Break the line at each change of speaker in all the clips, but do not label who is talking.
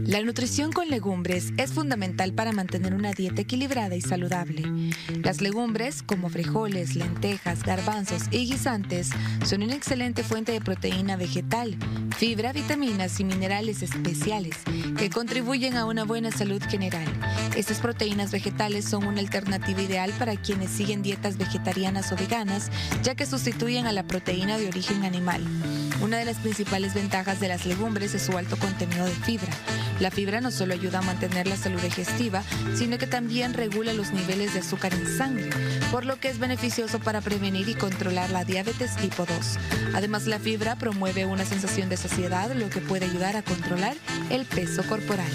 La nutrición con legumbres es fundamental para mantener una dieta equilibrada y saludable. Las legumbres, como frijoles, lentejas, garbanzos y guisantes, son una excelente fuente de proteína vegetal, fibra, vitaminas y minerales especiales que contribuyen a una buena salud general. Estas proteínas vegetales son una alternativa ideal para quienes siguen dietas vegetarianas o veganas, ya que sustituyen a la proteína de origen animal. Una de las principales ventajas de las legumbres es su alto contenido de fibra. La fibra no solo ayuda a mantener la salud digestiva, sino que también regula los niveles de azúcar en sangre, por lo que es beneficioso para prevenir y controlar la diabetes tipo 2. Además, la fibra promueve una sensación de saciedad, lo que puede ayudar a controlar el peso corporal.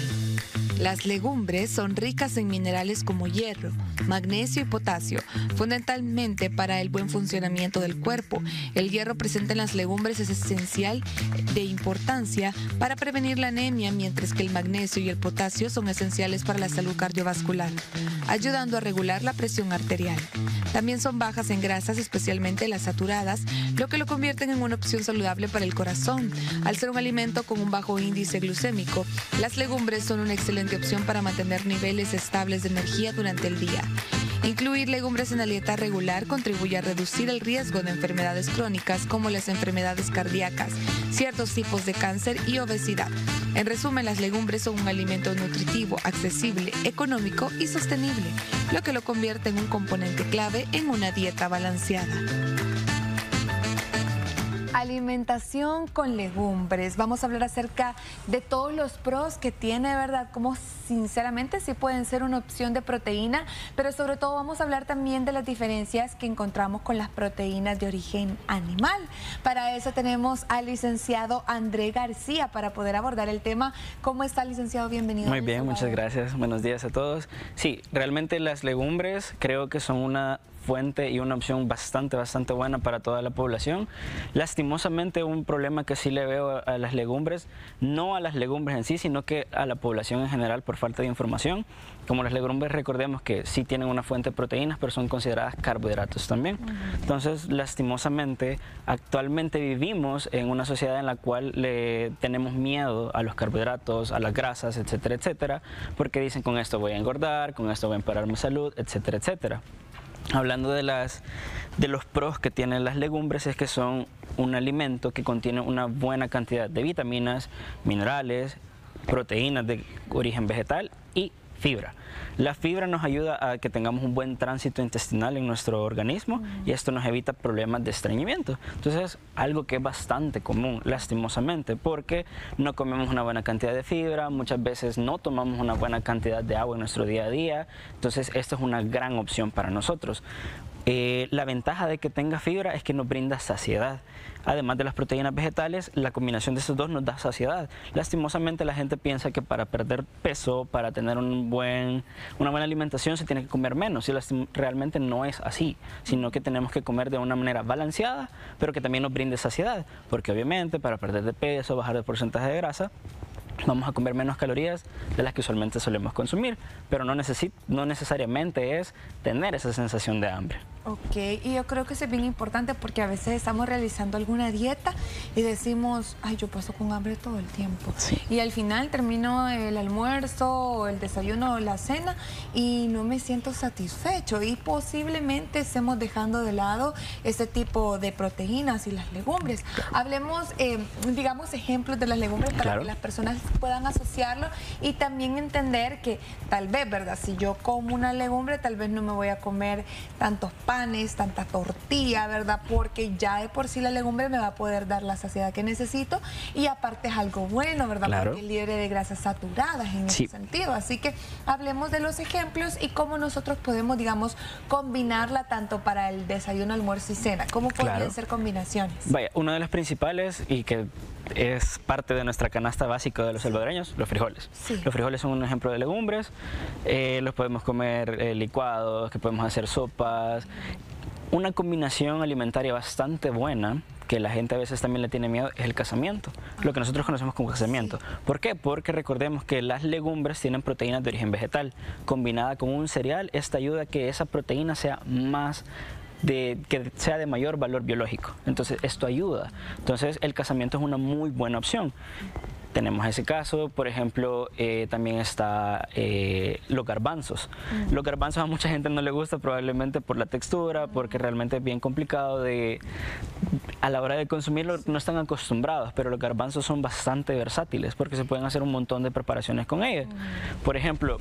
Las legumbres son ricas en minerales como hierro, magnesio y potasio, fundamentalmente para el buen funcionamiento del cuerpo. El hierro presente en las legumbres es esencial de importancia para prevenir la anemia, mientras que el magnesio y el potasio son esenciales para la salud cardiovascular, ayudando a regular la presión arterial. También son bajas en grasas, especialmente las saturadas, lo que lo convierten en una opción saludable para el corazón. Al ser un alimento con un bajo índice glucémico, las legumbres son una excelente opción para mantener niveles estables de energía durante el día. Incluir legumbres en la dieta regular contribuye a reducir el riesgo de enfermedades crónicas como las enfermedades cardíacas, ciertos tipos de cáncer y obesidad. En resumen, las legumbres son un alimento nutritivo, accesible, económico y sostenible, lo que lo convierte en un componente clave en una dieta balanceada. Alimentación con legumbres. Vamos a hablar acerca de todos los pros que tiene, ¿verdad? Como sinceramente sí pueden ser una opción de proteína, pero sobre todo vamos a hablar también de las diferencias que encontramos con las proteínas de origen animal. Para eso tenemos al licenciado André García para poder abordar el tema. ¿Cómo está, licenciado? Bienvenido.
Muy bien, muchas gracias. Buenos días a todos. Sí, realmente las legumbres creo que son una fuente y una opción bastante buena para toda la población. Lastimosamente, un problema que sí le veo a las legumbres, no a las legumbres en sí, sino que a la población en general por falta de información. Como las legumbres, recordemos que sí tienen una fuente de proteínas, pero son consideradas carbohidratos también. Entonces, lastimosamente, actualmente vivimos en una sociedad en la cual le tenemos miedo a los carbohidratos, a las grasas, etcétera, etcétera, porque dicen con esto voy a engordar, con esto voy a empeorar mi salud, etcétera, etcétera. Hablando de los pros que tienen las legumbres, es que son un alimento que contiene una buena cantidad de vitaminas, minerales, proteínas de origen vegetal y fibra. La fibra nos ayuda a que tengamos un buen tránsito intestinal en nuestro organismo y esto nos evita problemas de estreñimiento. Entonces es algo que es bastante común, lastimosamente, porque no comemos una buena cantidad de fibra, muchas veces no tomamos una buena cantidad de agua en nuestro día a día. Entonces esto es una gran opción para nosotros. La ventaja de que tenga fibra es que nos brinda saciedad. Además de las proteínas vegetales, la combinación de estos dos nos da saciedad. Lastimosamente la gente piensa que para perder peso, para tener una buena alimentación se tiene que comer menos, y realmente no es así, sino que tenemos que comer de una manera balanceada, pero que también nos brinde saciedad, porque obviamente para perder de peso, bajar de porcentaje de grasa, vamos a comer menos calorías de las que usualmente solemos consumir, pero no necesariamente es tener esa sensación de hambre.
Ok, y yo creo que eso es bien importante porque a veces estamos realizando alguna dieta y decimos, ay, yo paso con hambre todo el tiempo.
Sí.
Y al final termino el almuerzo, o el desayuno o la cena y no me siento satisfecho, y posiblemente estemos dejando de lado este tipo de proteínas y las legumbres. Hablemos, digamos, ejemplos de las legumbres para que las personas puedan asociarlo y también entender que tal vez, ¿verdad? Si yo como una legumbre, tal vez no me voy a comer tantos panes, tanta tortilla, ¿verdad? Porque ya de por sí la legumbre me va a poder dar la saciedad que necesito, y aparte es algo bueno, ¿verdad?
Claro.
Porque es libre de grasas saturadas en ese sentido. Así que hablemos de los ejemplos y cómo nosotros podemos, digamos, combinarla tanto para el desayuno, almuerzo y cena. ¿Cómo podrían ser combinaciones?
Vaya, una de las principales y que es parte de nuestra canasta básica de los salvadoreños, los frijoles. Sí. Los frijoles son un ejemplo de legumbres, los podemos comer licuados, que podemos hacer sopas. Una combinación alimentaria bastante buena, que la gente a veces también le tiene miedo, es el casamiento, lo que nosotros conocemos como casamiento. ¿Por qué? Porque recordemos que las legumbres tienen proteínas de origen vegetal. Combinada con un cereal, esta ayuda a que esa proteína sea que sea de mayor valor biológico. Entonces esto ayuda. Entonces el casamiento es una muy buena opción. tenemos ese caso. Por ejemplo, también está los garbanzos. Los garbanzos a mucha gente no le gusta, probablemente por la textura, porque realmente es bien complicado a la hora de consumirlo, no están acostumbrados, pero los garbanzos son bastante versátiles porque se pueden hacer un montón de preparaciones con ellos. Por ejemplo,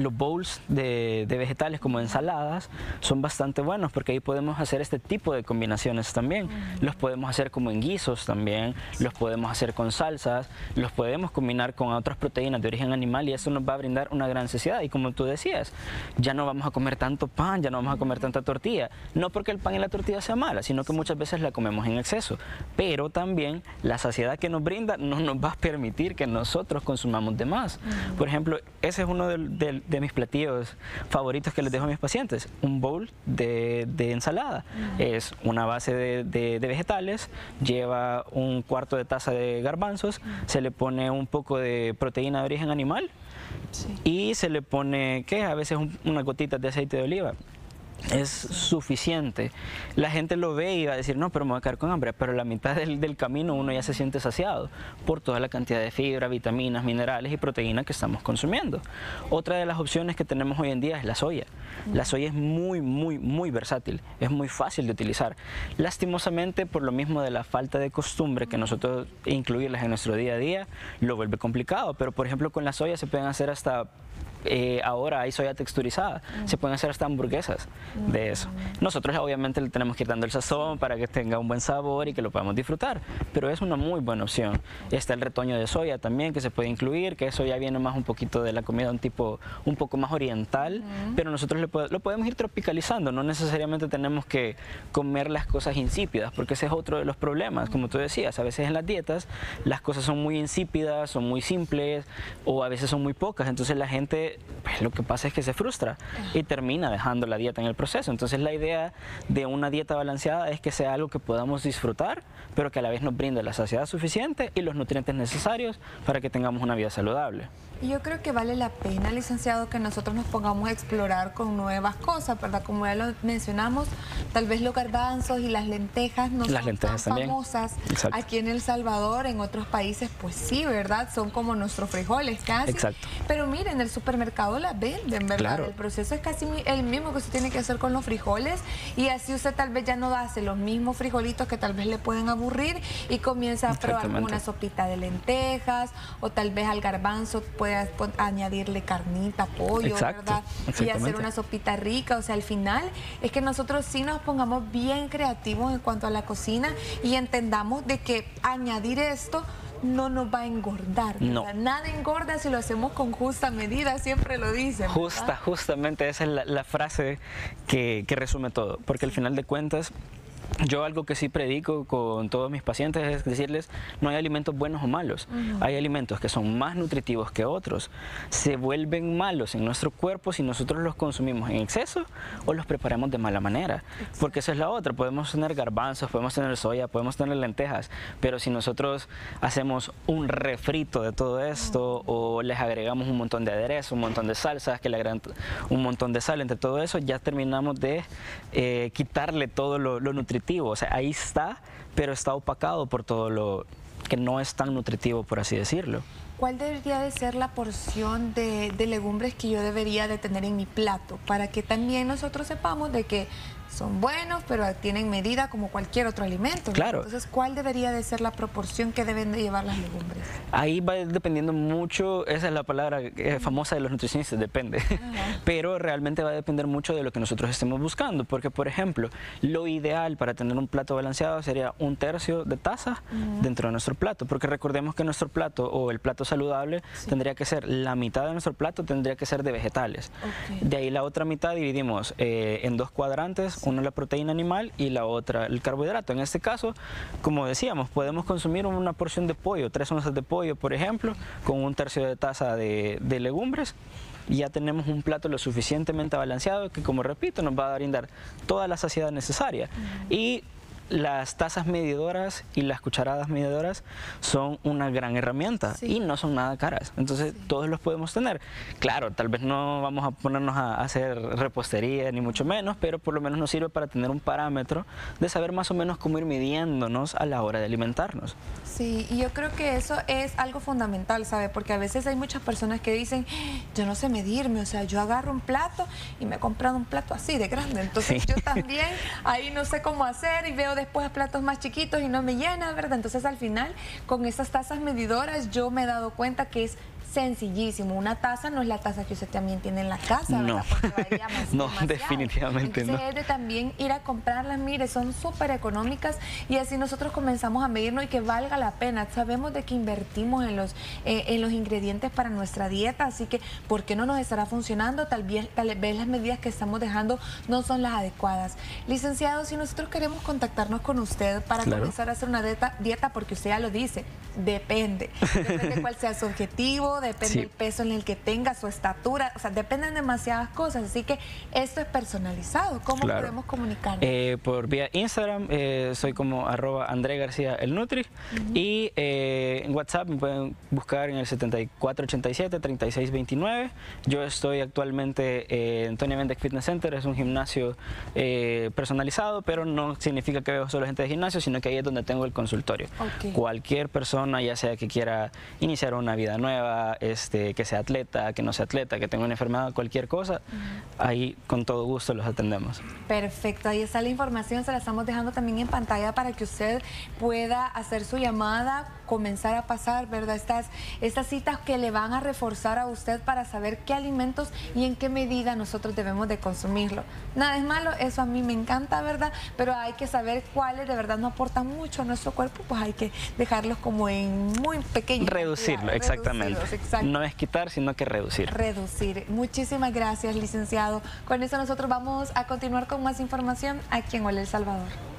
los bowls de vegetales como ensaladas son bastante buenos porque ahí podemos hacer este tipo de combinaciones también. Los podemos hacer como en guisos también, los podemos hacer con salsas, los podemos combinar con otras proteínas de origen animal y eso nos va a brindar una gran saciedad. Y como tú decías, ya no vamos a comer tanto pan, ya no vamos a comer tanta tortilla. No porque el pan y la tortilla sea mala, sino que muchas veces la comemos en exceso. Pero también la saciedad que nos brinda no nos va a permitir que nosotros consumamos de más. Por ejemplo, ese es uno de mis platillos favoritos que les dejo a mis pacientes, un bowl de ensalada. Es una base de vegetales, lleva un cuarto de taza de garbanzos, se le pone un poco de proteína de origen animal y se le pone, ¿qué? A veces unas gotitas de aceite de oliva. Es suficiente. La gente lo ve y va a decir, no, pero me voy a quedar con hambre, pero la mitad del camino uno ya se siente saciado por toda la cantidad de fibra, vitaminas, minerales y proteínas que estamos consumiendo. Otra de las opciones que tenemos hoy en día es la soya. La soya es muy versátil, es muy fácil de utilizar. Lastimosamente, por lo mismo de la falta de costumbre que nosotros incluirlas en nuestro día a día, lo vuelve complicado, pero por ejemplo con la soya se pueden hacer hasta ahora hay soya texturizada, se pueden hacer hasta hamburguesas de eso. Nosotros obviamente le tenemos que ir dando el sazón para que tenga un buen sabor y que lo podamos disfrutar, pero es una muy buena opción. Está el retoño de soya también que se puede incluir, que eso ya viene más un poquito de la comida un poco más oriental, pero nosotros lo podemos ir tropicalizando, no necesariamente tenemos que comer las cosas insípidas, porque ese es otro de los problemas, como tú decías, a veces en las dietas las cosas son muy insípidas, son muy simples o a veces son muy pocas, entonces la gente pues lo que pasa es que se frustra y termina dejando la dieta en el proceso. Entonces la idea de una dieta balanceada es que sea algo que podamos disfrutar, pero que a la vez nos brinde la saciedad suficiente y los nutrientes necesarios para que tengamos una vida saludable.
Y yo creo que vale la pena, licenciado, que nosotros nos pongamos a explorar con nuevas cosas, ¿verdad? Como ya lo mencionamos, tal vez los garbanzos y las lentejas no son tan famosas aquí en El Salvador, en otros países pues sí, ¿verdad? Son como nuestros frijoles casi.
Exacto.
Pero miren, en el supermercado las venden, ¿verdad? Claro. El proceso es casi el mismo que usted tiene que hacer con los frijoles y así usted tal vez ya no hace los mismos frijolitos que tal vez le pueden aburrir y comienza a probar una sopita de lentejas o tal vez al garbanzo puede añadirle carnita, pollo, ¿verdad? Y hacer una sopita rica. O sea, al final es que nosotros sí nos pongamos bien creativos en cuanto a la cocina y entendamos de que añadir esto no nos va a engordar. No. Nada engorda si lo hacemos con justa medida, siempre lo dicen.
Justamente esa es la frase que resume todo, porque al final de cuentas yo algo que sí predico con todos mis pacientes es decirles, no hay alimentos buenos o malos, hay alimentos que son más nutritivos que otros, se vuelven malos en nuestro cuerpo si nosotros los consumimos en exceso o los preparamos de mala manera, porque esa es la otra, podemos tener garbanzos, podemos tener soya, podemos tener lentejas, pero si nosotros hacemos un refrito de todo esto o les agregamos un montón de aderezo, un montón de salsas, que le agregan un montón de sal, entre todo eso ya terminamos de quitarle todo lo nutritivo. O sea, ahí está, pero está opacado por todo lo que no es tan nutritivo, por así decirlo.
¿Cuál debería de ser la porción de legumbres que yo debería de tener en mi plato? Para que también nosotros sepamos de que son buenos, pero tienen medida como cualquier otro alimento, ¿no?
Claro.
Entonces, ¿cuál debería de ser la proporción que deben de llevar las legumbres?
Ahí va dependiendo mucho, esa es la palabra famosa de los nutricionistas, depende. Pero realmente va a depender mucho de lo que nosotros estemos buscando, porque por ejemplo, lo ideal para tener un plato balanceado sería 1/3 de taza dentro de nuestro plato, porque recordemos que nuestro plato o el plato saludable tendría que ser, la mitad de nuestro plato tendría que ser de vegetales. De ahí la otra mitad dividimos en 2 cuadrantes, una la proteína animal y la otra el carbohidrato. En este caso, como decíamos, podemos consumir una porción de pollo, 3 onzas de pollo, por ejemplo, con 1/3 de taza de legumbres. Y ya tenemos un plato lo suficientemente balanceado que, como repito, nos va a brindar toda la saciedad necesaria. Y las tazas medidoras y las cucharadas medidoras son una gran herramienta y no son nada caras. Entonces todos los podemos tener. Claro, tal vez no vamos a ponernos a hacer repostería ni mucho menos, pero por lo menos nos sirve para tener un parámetro de saber más o menos cómo ir midiéndonos a la hora de alimentarnos.
Sí, y yo creo que eso es algo fundamental, ¿sabe? Porque a veces hay muchas personas que dicen, yo no sé medirme, o sea, yo agarro un plato y me he comprado un plato así de grande, entonces yo también ahí no sé cómo hacer y veo después platos más chiquitos y no me llena, ¿verdad? Entonces al final con estas tazas medidoras yo me he dado cuenta que es sencillísimo. Una taza no es la taza que usted también tiene en la casa, ¿verdad? Porque
no, definitivamente
entonces,
no.
es de también ir a comprarlas, mire, son súper económicas y así nosotros comenzamos a medirnos y que valga la pena. Sabemos de que invertimos en los ingredientes para nuestra dieta, así que ¿por qué no nos estará funcionando? Tal vez las medidas que estamos dejando no son las adecuadas. Licenciado, si nosotros queremos contactarnos con usted para comenzar a hacer una dieta, porque usted ya lo dice, depende cuál sea su objetivo, depende del peso en el que tenga, su estatura, o sea, dependen demasiadas cosas, así que esto es personalizado. ¿Cómo podemos comunicarnos?
Por vía Instagram, soy como @André García el Nutri, y en WhatsApp me pueden buscar en el 7487-3629. Yo estoy actualmente en Tony Mendek Fitness Center, es un gimnasio personalizado, pero no significa que veo solo gente de gimnasio, sino que ahí es donde tengo el consultorio. Cualquier persona, ya sea que quiera iniciar una vida nueva, que sea atleta, que no sea atleta, que tenga una enfermedad, cualquier cosa, ahí con todo gusto los atendemos.
Perfecto, ahí está la información, se la estamos dejando también en pantalla para que usted pueda hacer su llamada, comenzar a pasar, ¿verdad? Estas citas que le van a reforzar a usted para saber qué alimentos y en qué medida nosotros debemos de consumirlo. Nada es malo, eso a mí me encanta, ¿verdad? Pero hay que saber cuáles de verdad no aportan mucho a nuestro cuerpo, pues hay que dejarlos como en muy pequeños.
Reducirlo, exactamente. No es quitar, sino que reducir.
Reducir. Muchísimas gracias, licenciado. Con eso nosotros vamos a continuar con más información aquí en Hola El Salvador.